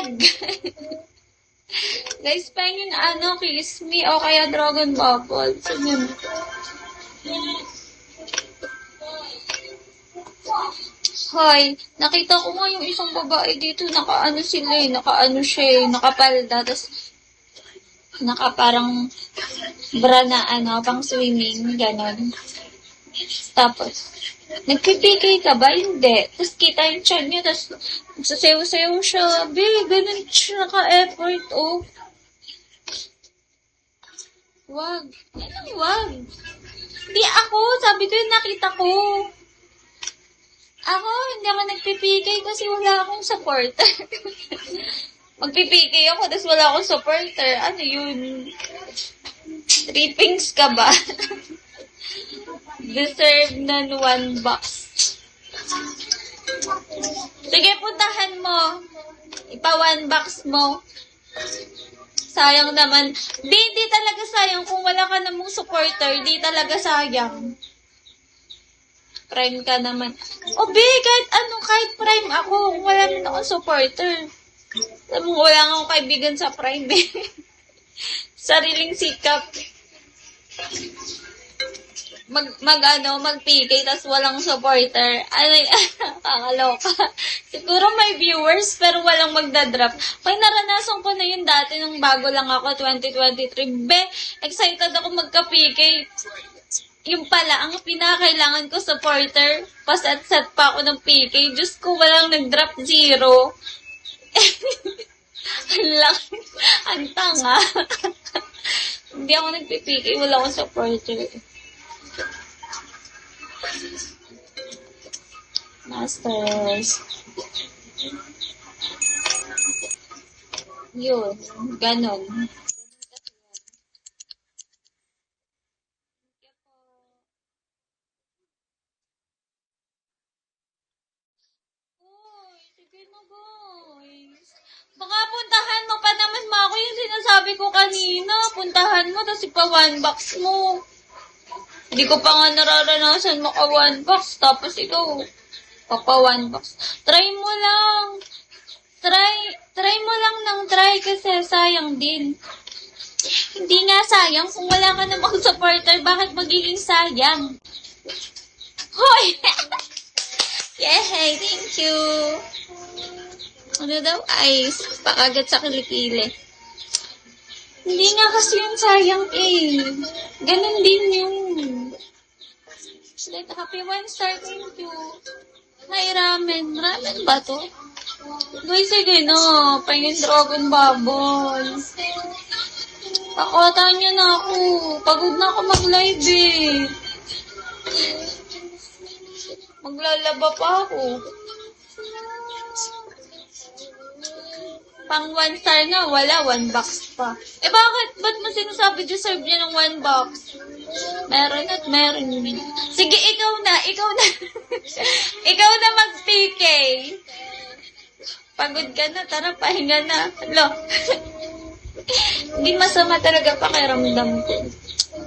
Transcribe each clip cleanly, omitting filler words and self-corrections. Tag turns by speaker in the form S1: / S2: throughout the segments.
S1: egg. Guys, pahingin Kiss Me o kaya Dragon Bubble. So, yun. Hoy, nakita ko nga yung isang babae dito, nakaano siya nakapalda, tapos parang bra na pang swimming, ganon. Tapos, nagpipikay ka ba? Hindi. Tapos kita yung tiyan niya, tapos sasayaw-sayaw siya. Ganun siya naka-effort, Wag. Wag. Hindi ako. Sabi ko yung nakita ko. Ako, hindi ako nagpipikay kasi wala akong supporter. Magpipikay ako, tapos wala akong supporter. Ano yun? Trippings ka ba? Deserve na 1 box. Sige, puntahan mo. Ipa 1 box mo. Sayang naman. Di talaga sayang. Kung wala ka namang supporter, di talaga sayang. Prime ka naman. Kahit prime ako, kung wala naman akong supporter. Wala akong kaibigan sa prime Sariling sikap. Mag-PK, tas walang supporter. Kakaloka. Siguro may viewers, pero walang magdadrop. Naranasan ko na yun dati nung bago lang ako, 2023. Excited ako magka-PK. Yung pala, ang pinakailangan ko supporter, paset-set pa ako ng PK. Diyos ko, walang nag-drop 0. Ang tanga. Hindi ako nagpipk, wala akong supporter. Masters. Yun, ganon. Baka puntahan mo pa naman ako yung sinasabi ko kanina. Puntahan mo, tapos ipa 1 box mo. Hindi ko pa nga nararanasan maka 1 box. Tapos ikaw, papa 1 box. Try mo lang. Try mo lang ng try kasi sayang din. Hindi nga sayang. Kung wala ka namang supporter, bakit magiging sayang? Hoy! Yay! Thank you! Ano daw? Ice. Pakagat sa kilikili. Hindi nga kasi yung sayang Ganon din yun. Happy 1 star, thank you. Hi, ramen. Ramen ba to? Guys, sige na. Pahingin Dragon Bubble. Pakota nyo na ako. Pagod na ako mag-live Maglalaba pa ako. Pang 1 star nga, wala, 1 box pa. Bakit? Ba't mo sinasabi deserve niya ng 1 box? Meron at meron. Sige, ikaw na. Ikaw na mag-PK. Pagod ka na, tara, pahinga na. Hindi masama talaga pakiramdam ko.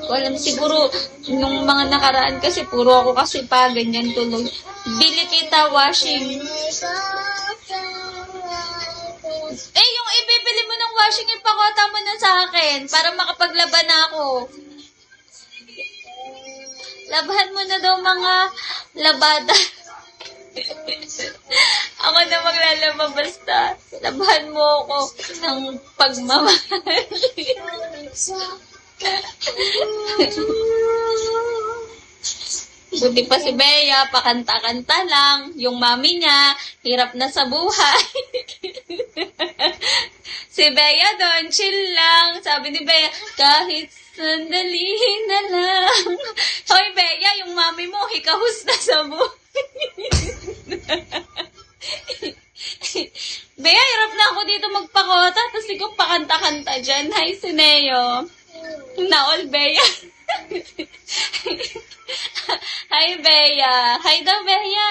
S1: Walang siguro, nung mga nakaraan kasi, puro ako kasi ganyan tuloy. Bili kita washing. Yung ibibili mo ng washing, ipakota mo na sa akin para makapaglaban na ako. Labahan mo na daw mga labada. Ako na maglalaba basta. Labahan mo ako ng pagmamahal. Buti pa si Bea, pakanta-kanta lang. Yung mami niya, hirap na sa buhay. Si Bea doon, chill lang. Sabi ni Bea, kahit sandali na lang. Hoy, Bea, yung mami mo, hikahus na sa buhay. Bea, hirap na ako dito magpakota. Tapos ikaw pakanta-kanta dyan. Hi, Sineo. Naol, Bea. Hi, Bea. Hi daw, Bea.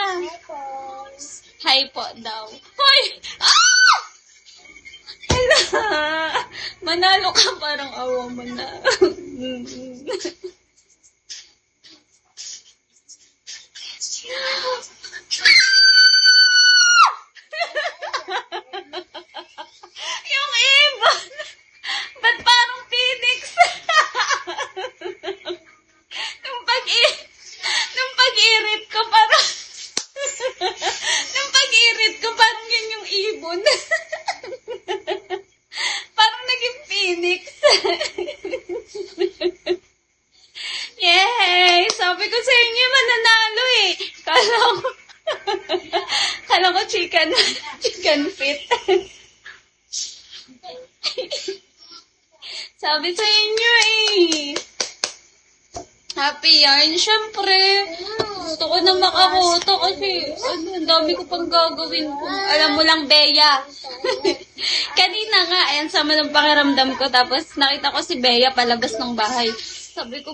S1: Hi po daw. Hoy! Ah! Hala! Manalo ka, parang awa mo na. Kala ko chicken feet. Sabi sa inyo eh. Happy yarn, syempre. Gusto ko na makakoto kasi ang dami ko pang gagawin ko. Alam mo lang, Bea. Kanina nga, ayan sama ng pakiramdam ko. Tapos nakita ko si Bea palabas ng bahay. Sabi ko,